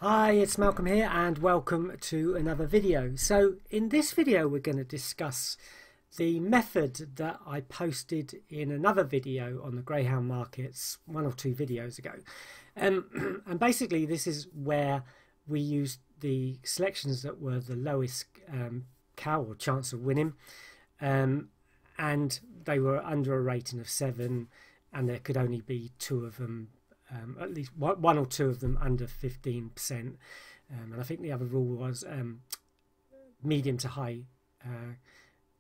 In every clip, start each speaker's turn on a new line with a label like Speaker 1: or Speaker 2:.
Speaker 1: Hi, it's Malcolm here and welcome to another video. So in this video we're going to discuss the method that I posted in another video on the Greyhound markets 1 or 2 videos ago. And basically this is where we used the selections that were the lowest cow or chance of winning, and they were under a rating of 7 and there could only be 2 of them, at least 1 or 2 of them under 15%, and I think the other rule was medium to high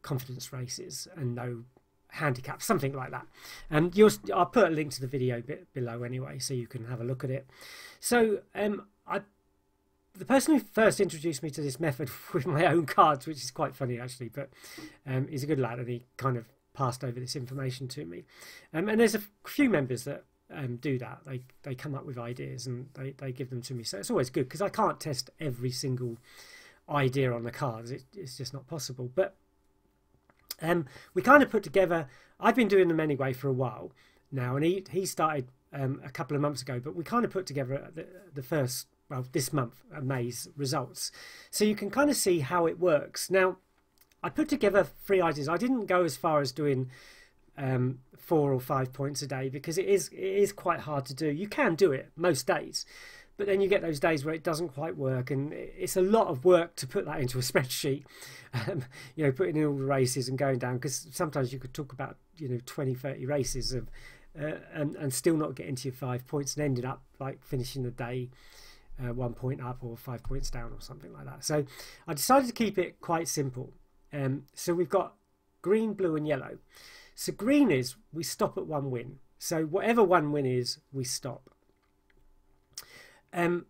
Speaker 1: confidence races and no handicap, something like that. And I'll put a link to the video below anyway, so you can have a look at it. So the person who first introduced me to this method with my own cards, which is quite funny actually, but he's a good lad and he kind of passed over this information to me. And there's a few members that do that. They come up with ideas and they give them to me, so it's always good because I can't test every single idea on the cards. It's just not possible. But we kind of put together, I've been doing them anyway for a while now, and he started a couple of months ago, but we kind of put together the first, well, this month, May's results, so you can kind of see how it works. Now I put together 3 ideas. I didn't go as far as doing 4 or 5 points a day because it is quite hard to do. You can do it most days, but then you get those days where it doesn't quite work, and it's a lot of work to put that into a spreadsheet. You know, putting in all the races and going down, because sometimes you could talk about 20-30 races of and still not getting to your 5 points and ended up like finishing the day 1 point up or 5 points down or something like that. So I decided to keep it quite simple. So we've got green, blue and yellow. So green is we stop at 1 win. So whatever 1 win is, we stop. And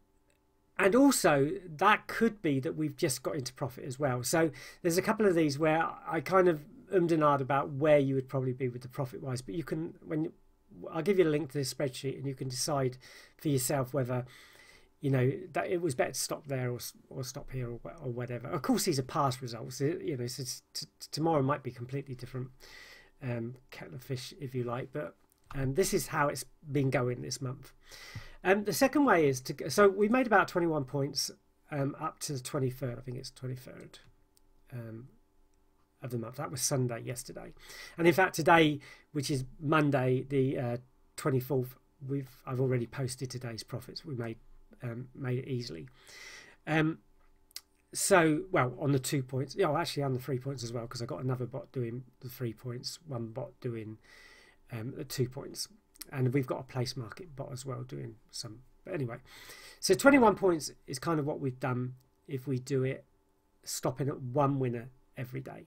Speaker 1: also that could be that we've just got into profit as well. So there's a couple of these where I kind of and ahed about where you would probably be with the profit wise, but you can, I'll give you a link to this spreadsheet and you can decide for yourself whether that it was better to stop there or stop here or whatever. Of course, these are past results. So tomorrow might be completely different kettle of fish, if you like, but this is how it's been going this month. The second way is so we made about 21 points up to the 23rd. I think it's 23rd of the month. That was Sunday yesterday, and in fact today, which is Monday the 24th, I've already posted today's profits. We made it easily. So, well, on the 2 points, actually on the 3 points as well, because I got another bot doing the 3 points, one bot doing the 2 points, and we've got a place market bot as well doing some. But anyway, so 21 points is kind of what we've done if we do it stopping at 1 winner every day.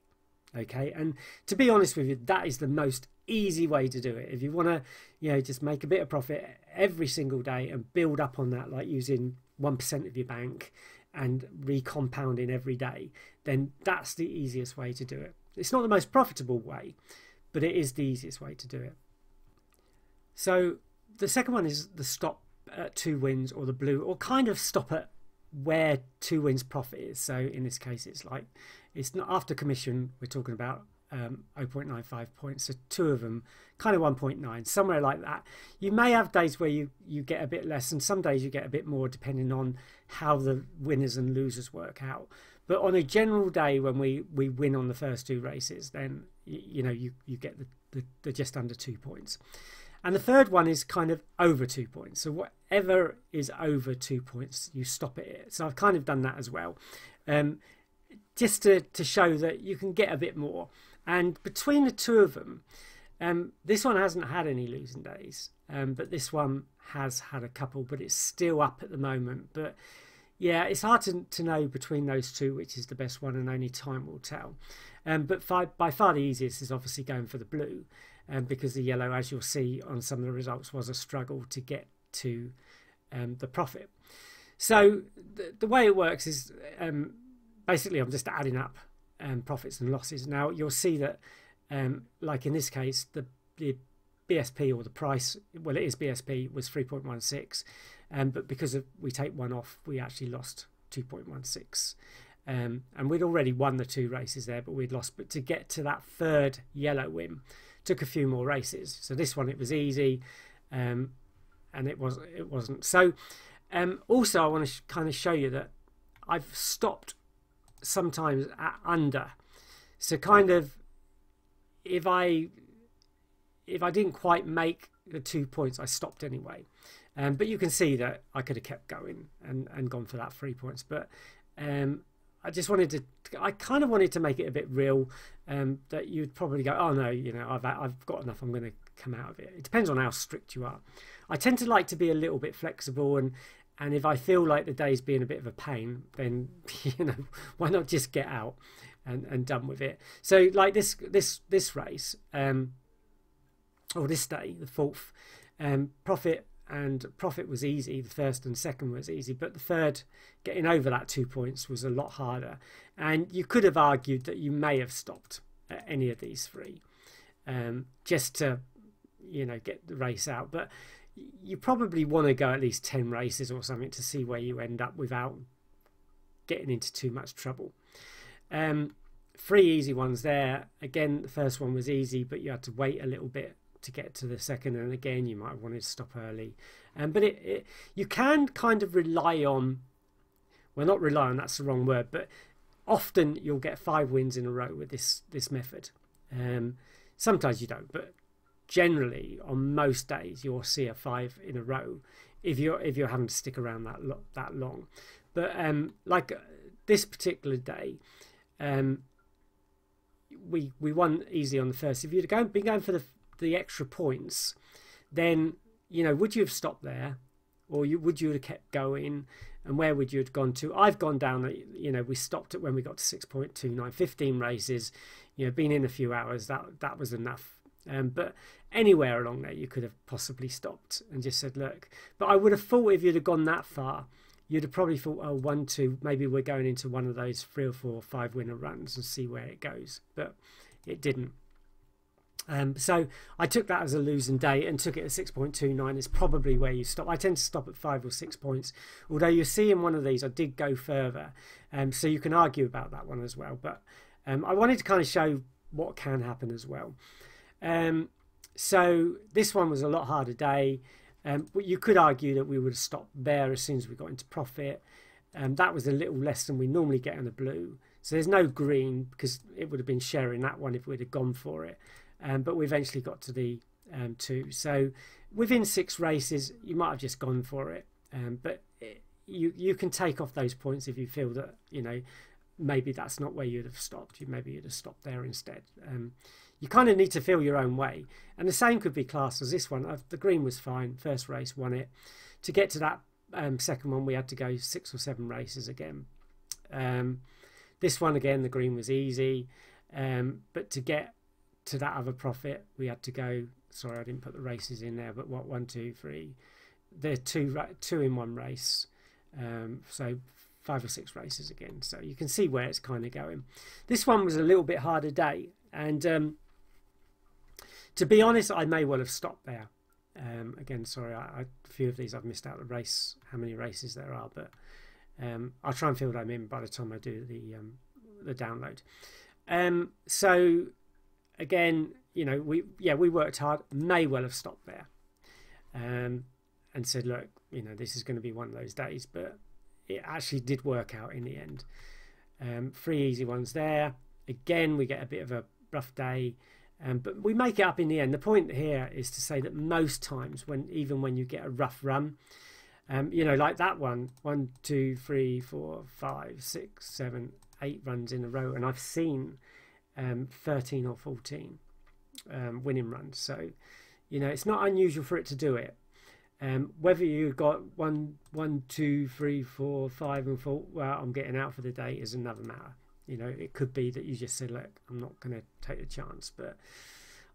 Speaker 1: Okay, and to be honest with you, that is the most easy way to do it. If you want to just make a bit of profit every single day and build up on that, like using 1% of your bank and recompounding every day, then that's the easiest way to do it. It's not the most profitable way, but it is the easiest way to do it. So the second one is the stop at 2 wins, or the blue, or kind of stop at where 2 wins profit is. So in this case, it's not after commission, we're talking about 0.95 points, so 2 of them kind of 1.9, somewhere like that. You may have days where you get a bit less, and some days you get a bit more, depending on how the winners and losers work out. But on a general day when we win on the first 2 races, then you get the just under 2 points. And the third one is kind of over 2 points. So whatever is over 2 points, you stop at it. So I've kind of done that as well, just to show that you can get a bit more. And between the 2 of them, this one hasn't had any losing days, but this one has had a couple, but it's still up at the moment. But yeah, it's hard to know between those 2 which is the best one, and only time will tell. But by far the easiest is obviously going for the blue, because the yellow, as you'll see on some of the results, was a struggle to get to the profit. So the way it works is basically I'm just adding up profits and losses. Now you'll see that like in this case the BSP, or the price, well, it is BSP, was 3.16, but because we take 1 off, we actually lost 2.16, and we'd already won the 2 races there, but we'd lost. But to get to that 3rd yellow win took a few more races. So this one, it was easy, and it wasn't. So Also, I want to kind of show you that I've stopped sometimes at under. So kind of, if I didn't quite make the 2 points, I stopped anyway. But you can see that I could have kept going and gone for that 3 points. But I just wanted to, I kind of wanted to make it a bit real, that you'd probably go, oh no, you know, I've got enough, I'm going to come out of it. It depends on how strict you are. I tend to like to be a little bit flexible, and if I feel like the day's being a bit of a pain, then, you know, why not just get out and done with it. So like this race, or this day, the fourth, profit was easy. The first and second was easy, but the third, getting over that 2 points, was a lot harder. And you could have argued that you may have stopped at any of these three, just to, you know, get the race out. But you probably want to go at least 10 races or something to see where you end up without getting into too much trouble. 3 easy ones there. Again, the first one was easy, but you had to wait a little bit to get to the second, and again you might have wanted to stop early. But you can kind of rely on, well, not rely on, that's the wrong word, but often you'll get 5 wins in a row with this method. Sometimes you don't, but generally on most days you'll see a 5 in a row if you're having to stick around that long. But like this particular day, we won easy on the first. If you'd been going for the extra points, then, you know, would you have stopped there, or would you have kept going, and where would you have gone to? I've gone down, you know, we stopped it when we got to 6.29, 15 races, you know, been in a few hours, that was enough. But anywhere along there you could have possibly stopped and just said, look. But I would have thought if you'd have gone that far, you'd have probably thought, oh, 1, 2, maybe we're going into one of those 3 or 4 or 5 winner runs and see where it goes. But it didn't. So I took that as a losing day and took it at 6.29 is probably where you stop. I tend to stop at 5 or 6 points, although you see in one of these I did go further, so you can argue about that one as well. But I wanted to kind of show what can happen as well. So this one was a lot harder day. You could argue that we would have stopped there as soon as we got into profit. That was a little less than we normally get on the blue, so there's no green because it would have been sharing that one if we'd have gone for it. But we eventually got to the 2. So within 6 races, you might have just gone for it. But you can take off those points if you feel that, you know, maybe that's not where you'd have stopped. Maybe you'd have stopped there instead. You kind of need to feel your own way. And the same could be classed as this one. The green was fine. First race, won it. To get to that second one, we had to go 6 or 7 races again. This one, again, the green was easy. But to get to that other profit, we had to go, sorry I didn't put the races in there, but what, 1, 2, 3, they're two in one race, so 5 or 6 races again, so you can see where it's kind of going. This one was a little bit harder day, and to be honest, I may well have stopped there. Again, sorry, a few of these I've missed out the race, how many races there are, but I'll try and fill them in by the time I do the download. So again, you know, we worked hard, may well have stopped there, and said, look, you know, this is going to be one of those days, but it actually did work out in the end. 3 easy ones there. Again, we get a bit of a rough day, but we make it up in the end. The point here is to say that most times, even when you get a rough run, you know, like that one, 1, 2, 3, 4, 5, 6, 7, 8 runs in a row, and I've seen 13 or 14 winning runs. So, you know, it's not unusual for it to do it. Whether you got 1, 2, 3, 4, 5 and 4, well, I'm getting out for the day, is another matter. You know, it could be that you just said, look, I'm not going to take the chance. But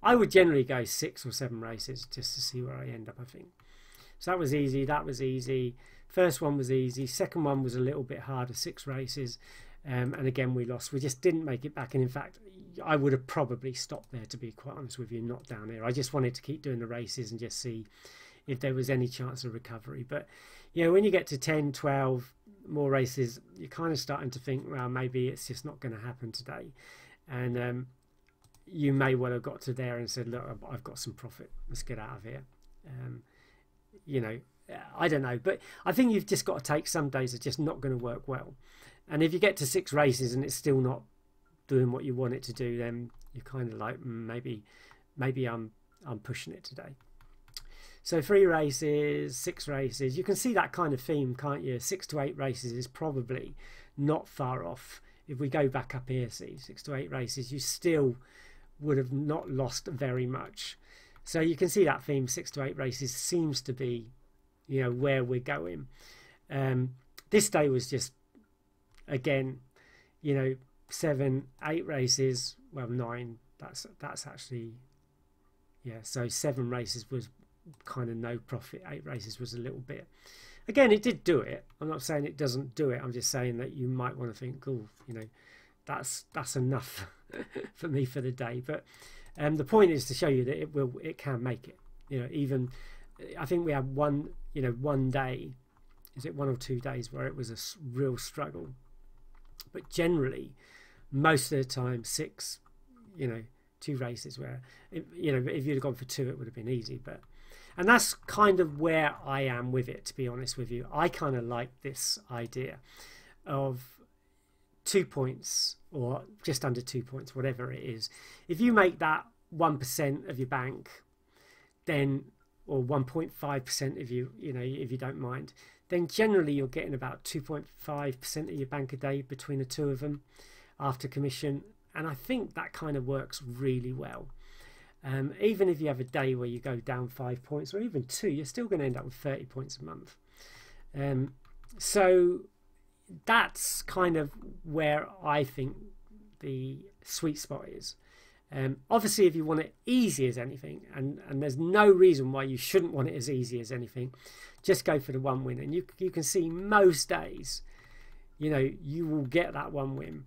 Speaker 1: I would generally go 6 or 7 races just to see where I end up, I think. So that was easy. That was easy. First one was easy. Second one was a little bit harder, 6 races. And again, we lost. We just didn't make it back. And in fact, I would have probably stopped there, to be quite honest with you, not down here. I just wanted to keep doing the races and just see if there was any chance of recovery. But, you know, when you get to 10, 12 more races, you're kind of starting to think, well, maybe it's just not going to happen today. And you may well have got to there and said, look, I've got some profit. Let's get out of here. You know, I don't know, but I think you've just got to take some days are just not going to work well, and if you get to 6 races and it's still not doing what you want it to do, then you're kind of like, maybe I'm pushing it today. So 3 races, 6 races, you can see that kind of theme, can't you? 6 to 8 races is probably not far off. If we go back up here, see, 6 to 8 races, you still would have not lost very much. So you can see that theme, 6 to 8 races, seems to be, you know, where we're going. This day was just, again, you know, 7, 8 races, well, 9, that's actually, yeah, so 7 races was kind of no profit, 8 races was a little bit. Again, it did do it. I'm not saying it doesn't do it. I'm just saying that you might want to think, oh, you know, that's enough for me for the day. But the point is to show you that it can make it. You know, even I think we had one day, is it 1 or 2 days where it was a real struggle. But generally, most of the time, 6, you know, 2 races where, you know, if you'd have gone for 2, it would have been easy. And that's kind of where I am with it, to be honest with you. I kind of like this idea of 2 points or just under 2 points, whatever it is. If you make that 1% of your bank, then, or 1.5% of you know, if you don't mind, then generally you're getting about 2.5% of your bank a day between the 2 of them after commission. And I think that kind of works really well. Even if you have a day where you go down 5 points or even 2, you're still going to end up with 30 points a month. So that's kind of where I think the sweet spot is. Obviously, if you want it easy as anything, and there's no reason why you shouldn't want it as easy as anything, just go for the 1 win. And you can see most days, you know, you will get that 1 win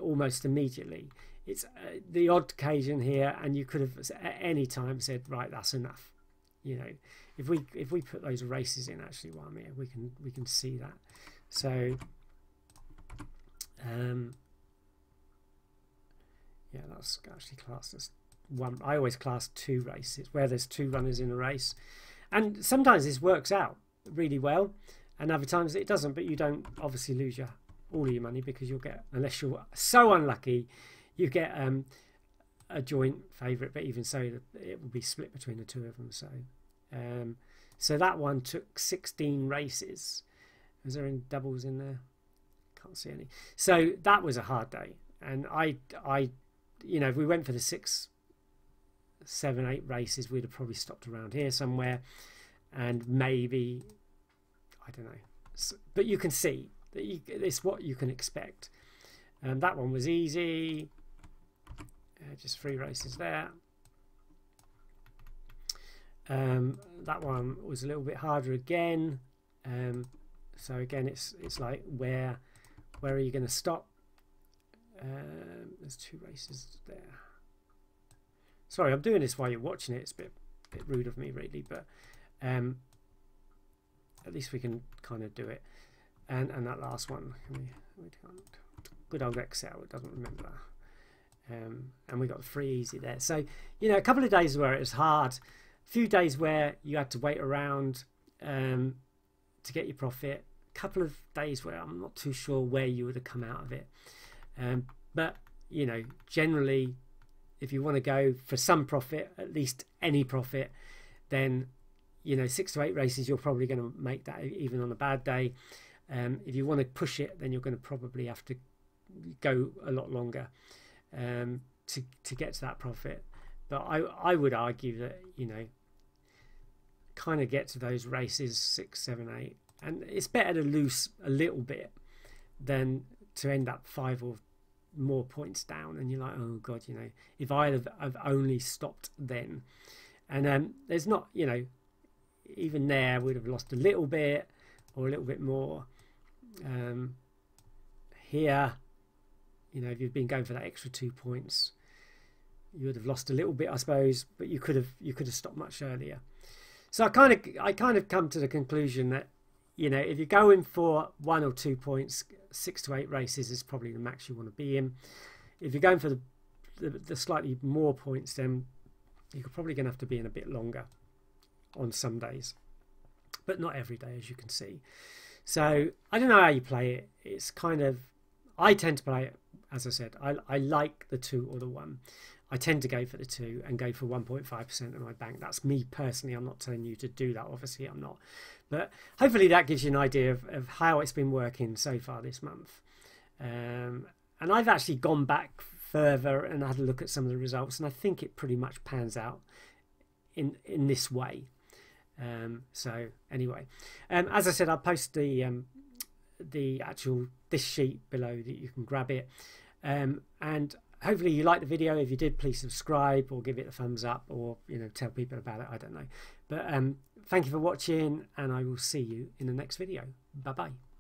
Speaker 1: almost immediately. It's the odd occasion here, and you could have at any time said, right, that's enough. You know, if we put those races in, actually, while I'm here, we can see that. So yeah, that's actually classed as 1. I always class 2 races where there's 2 runners in a race, and sometimes this works out really well, and other times it doesn't. But you don't obviously lose all of your money, because you'll get, unless you're so unlucky, you get a joint favourite, but even so, it will be split between the 2 of them. So that one took 16 races. Is there any doubles in there? Can't see any. So that was a hard day, and I you know, if we went for the 6, 7, 8 races, we'd have probably stopped around here somewhere, and maybe, I don't know. But you can see that it's what you can expect. That one was easy. Just 3 races there. That one was a little bit harder again. So again, it's like where are you going to stop? There's 2 races there. Sorry, I'm doing this while you're watching it. It's a bit rude of me, really, but at least we can kind of do it. And that last one, good old Excel, it doesn't remember that. And we got 3 easy there. So, you know, a couple of days where it was hard, a few days where you had to wait around to get your profit, a couple of days where I'm not too sure where you would have come out of it. But, you know, generally, if you want to go for some profit, at least any profit, then, you know, 6 to 8 races, you're probably going to make that even on a bad day. If you want to push it, then you're going to probably have to go a lot longer to get to that profit. But I would argue that, you know, kind of get to those races 6, 7, 8, and it's better to lose a little bit than to end up 5 or more points down, and you're like, oh god, you know, if I've only stopped then. And there's not, you know, even there we'd have lost a little bit or a little bit more. Here, you know, if you've been going for that extra 2 points, you would have lost a little bit, I suppose, but you could have stopped much earlier. So I kind of come to the conclusion that, you know, if you're going for 1 or 2 points, 6 to 8 races is probably the max you want to be in. If you're going for the slightly more points, then you're probably going to have to be in a bit longer on some days. but not every day, as you can see. So I don't know how you play it. It's kind of, I tend to play it, as I said, I like the 2 or the 1. I tend to go for the 2 and go for 1.5% of my bank. That's me personally. I'm not telling you to do that. Obviously, I'm not. But hopefully that gives you an idea of how it's been working so far this month. And I've actually gone back further and had a look at some of the results, and I think it pretty much pans out in this way. So anyway, as I said, I'll post the actual this sheet below that you can grab it, and hopefully you liked the video. If you did, please subscribe or give it a thumbs up, or tell people about it. I don't know, but thank you for watching, and I will see you in the next video. Bye bye.